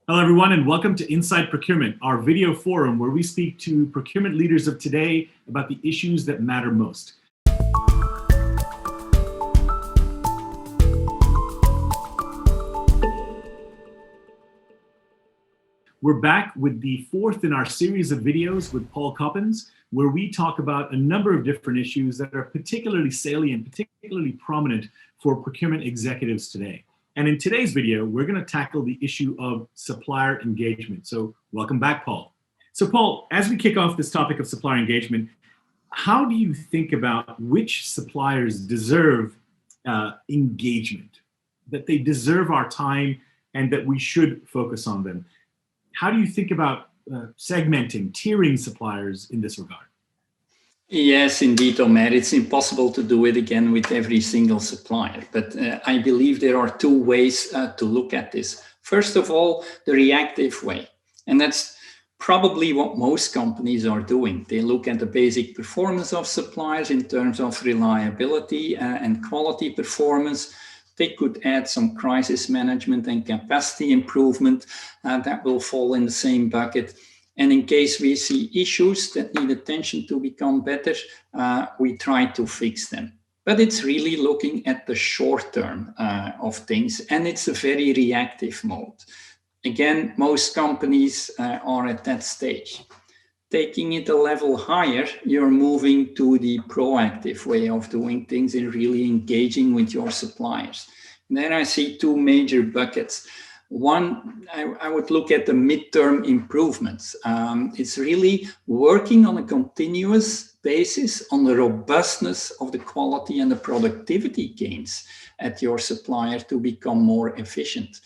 Hello, everyone, and welcome to Inside Procurement, our video forum where we speak to procurement leaders of today about the issues that matter most. We're back with the fourth in our series of videos with Paul Coppens, where we talk about a number of different issues that are particularly salient, particularly prominent for procurement executives today. And in today's video, we're going to tackle the issue of supplier engagement. So welcome back, Paul. So Paul, as we kick off this topic of supplier engagement, how do you think about which suppliers deserve engagement, that they deserve our time and that we should focus on them? How do you think about segmenting, tiering suppliers in this regard? Yes, indeed, Omer. It's impossible to do it again with every single supplier. But I believe there are two ways to look at this. First of all, the reactive way. And that's probably what most companies are doing. They look at the basic performance of suppliers in terms of reliability and quality performance. They could add some crisis management and capacity improvement that will fall in the same bucket. And in case we see issues that need attention to become better, we try to fix them. But it's really looking at the short term of things, and it's a very reactive mode. Again, most companies are at that stage. Taking it a level higher, you're moving to the proactive way of doing things and really engaging with your suppliers. And then I see two major buckets. One, I would look at the midterm improvements. It's really working on a continuous basis on the robustness of the quality and the productivity gains at your supplier to become more efficient.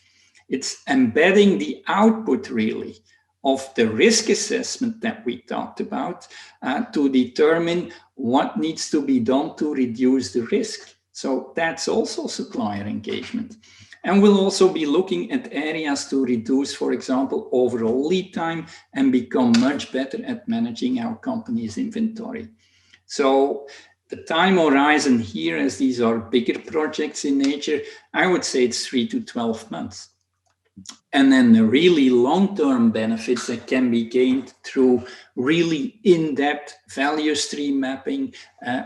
It's embedding the output really of the risk assessment that we talked about to determine what needs to be done to reduce the risk. So that's also supplier engagement. And we'll also be looking at areas to reduce, for example, overall lead time and become much better at managing our company's inventory. So the time horizon here, as these are bigger projects in nature, I would say it's 3 to 12 months. And then the really long-term benefits that can be gained through really in-depth value stream mapping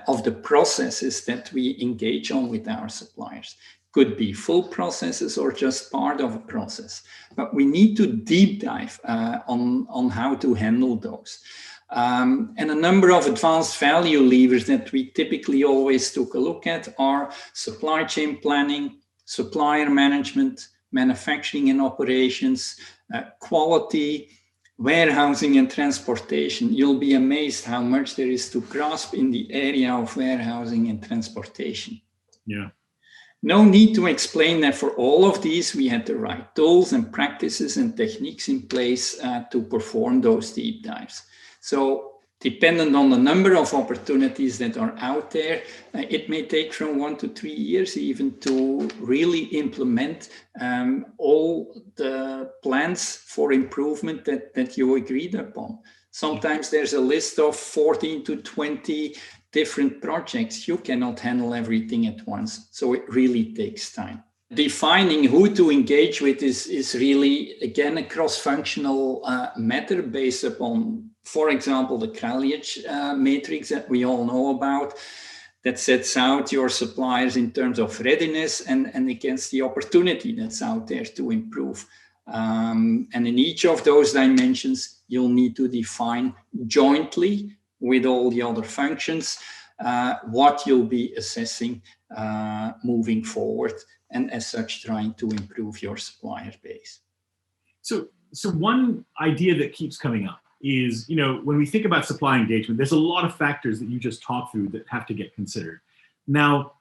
of the processes that we engage on with our suppliers. Could be full processes or just part of a process. But we need to deep dive on how to handle those. And a number of advanced value levers that we typically always took a look at are supply chain planning, supplier management, manufacturing and operations, quality, warehousing and transportation. You'll be amazed how much there is to grasp in the area of warehousing and transportation. Yeah. No need to explain that for all of these, we had the right tools and practices and techniques in place to perform those deep dives. So dependent on the number of opportunities that are out there, it may take from 1 to 3 years even to really implement all the plans for improvement that you agreed upon. Sometimes there's a list of 14 to 20 different projects. You cannot handle everything at once. So it really takes time. Defining who to engage with is really, again, a cross-functional matter based upon, for example, the Kraljic matrix that we all know about that sets out your suppliers in terms of readiness and against the opportunity that's out there to improve. And in each of those dimensions, you'll need to define jointly with all the other functions, what you'll be assessing moving forward, and as such, trying to improve your supplier base. So one idea that keeps coming up is, when we think about supply engagement, there's a lot of factors that you just talked through that have to get considered. Now,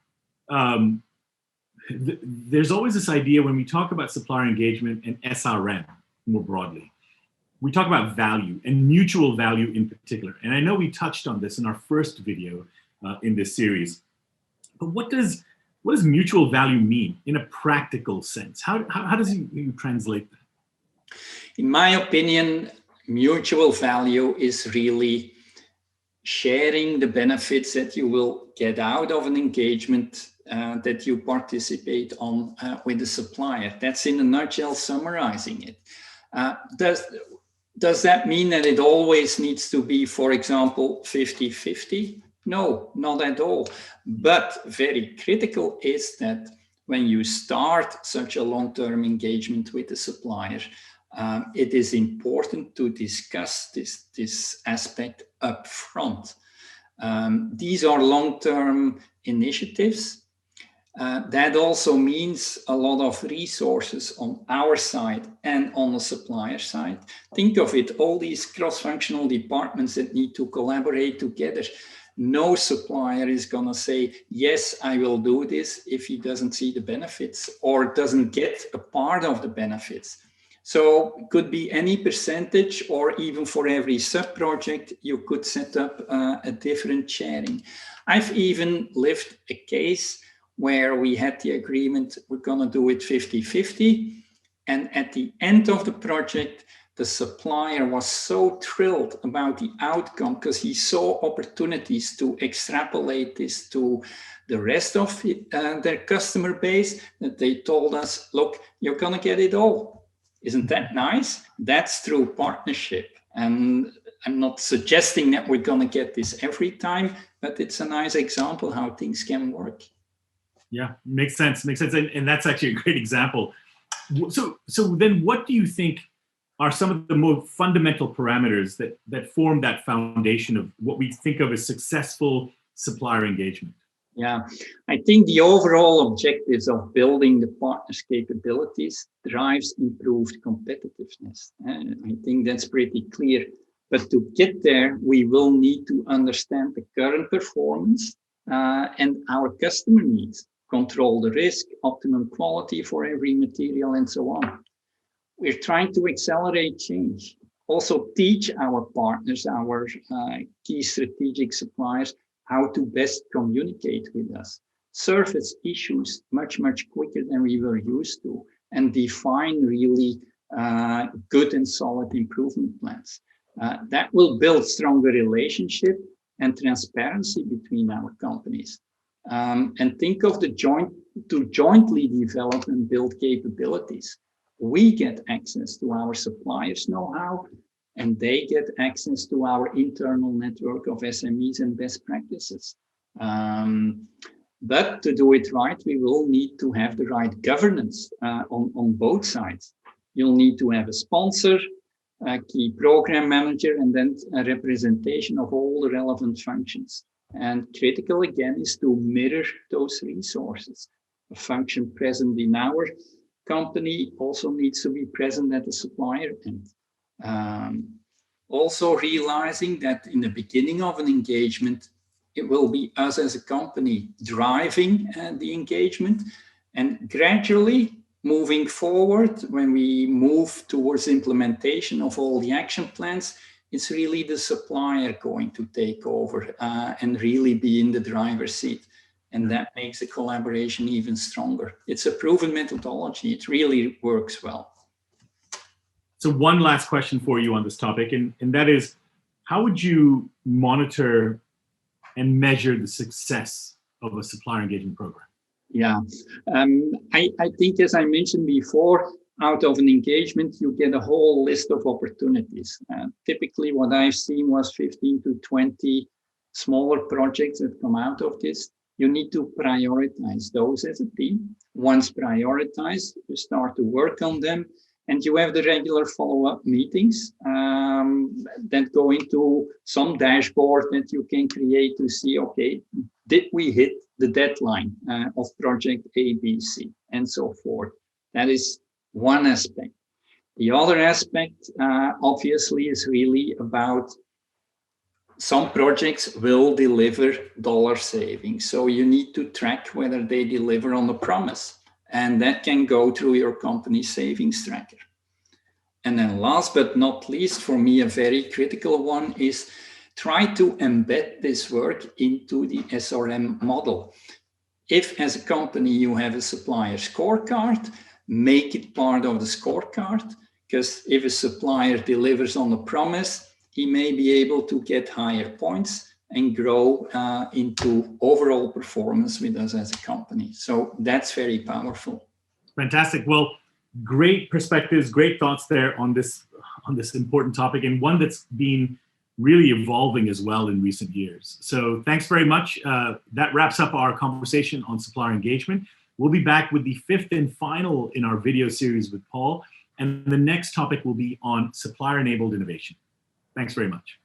there's always this idea when we talk about supplier engagement and SRM more broadly. We talk about value and mutual value in particular. And I know we touched on this in our first video in this series. But what does mutual value mean in a practical sense? How does you translate that? In my opinion, mutual value is really sharing the benefits that you will get out of an engagement that you participate on with the supplier. That's in a nutshell summarizing it. Does that mean that it always needs to be, for example, 50-50? No, not at all. But very critical is that when you start such a long-term engagement with the supplier, it is important to discuss this aspect up front. These are long-term initiatives. That also means a lot of resources on our side and on the supplier side. Think of it, all these cross-functional departments that need to collaborate together. No supplier is going to say, yes, I will do this if he doesn't see the benefits or doesn't get a part of the benefits. So it could be any percentage, or even for every sub-project, you could set up a different sharing. I've even lived a case where we had the agreement, we're going to do it 50-50. And at the end of the project, the supplier was so thrilled about the outcome because he saw opportunities to extrapolate this to the rest of their customer base, that they told us, look, you're going to get it all. Isn't that nice? That's true partnership. And I'm not suggesting that we're going to get this every time, but it's a nice example how things can work. Yeah, makes sense. Makes sense. And that's actually a great example. So then what do you think are some of the more fundamental parameters that form that foundation of what we think of as successful supplier engagement? Yeah, I think the overall objectives of building the partners' capabilities drives improved competitiveness. And I think that's pretty clear. But to get there, we will need to understand the current performance and our customer needs, control the risk, optimum quality for every material, and so on. We're trying to accelerate change. Also teach our partners, our key strategic suppliers, how to best communicate with us, surface issues much, much quicker than we were used to, and define really good and solid improvement plans. That will build stronger relationship and transparency between our companies. And think of jointly develop and build capabilities. We get access to our suppliers' know-how, and they get access to our internal network of SMEs and best practices. But to do it right, we will need to have the right governance on both sides. You'll need to have a sponsor, a key program manager, and then a representation of all the relevant functions. And critical again is to mirror those resources. A function present in our company also needs to be present at the supplier end. Also realizing that in the beginning of an engagement, it will be us as a company driving the engagement, and gradually moving forward, when we move towards implementation of all the action plans, it's really the supplier going to take over and really be in the driver's seat. And that makes the collaboration even stronger. It's a proven methodology. It really works well. So one last question for you on this topic, and that is, how would you monitor and measure the success of a supplier engagement program? Yeah, I think, as I mentioned before, out of an engagement, you get a whole list of opportunities. Typically, what I've seen was 15 to 20 smaller projects that come out of this. You need to prioritize those as a team. Once prioritized, you start to work on them, and you have the regular follow-up meetings that go into some dashboard that you can create to see, okay, did we hit the deadline of project A, B, C, and so forth. That is one aspect. The other aspect, obviously, is really about some projects will deliver dollar savings. So you need to track whether they deliver on the promise. And that can go through your company savings tracker. And then last but not least, for me, a very critical one is try to embed this work into the SRM model. If as a company you have a supplier scorecard, make it part of the scorecard, because if a supplier delivers on the promise, he may be able to get higher points and grow into overall performance with us as a company. So that's very powerful. Fantastic. Well, great perspectives, great thoughts there on this important topic, and one that's been really evolving as well in recent years. So thanks very much. That wraps up our conversation on supplier engagement. We'll be back with the fifth and final in our video series with Paul, and the next topic will be on supplier-enabled innovation. Thanks very much.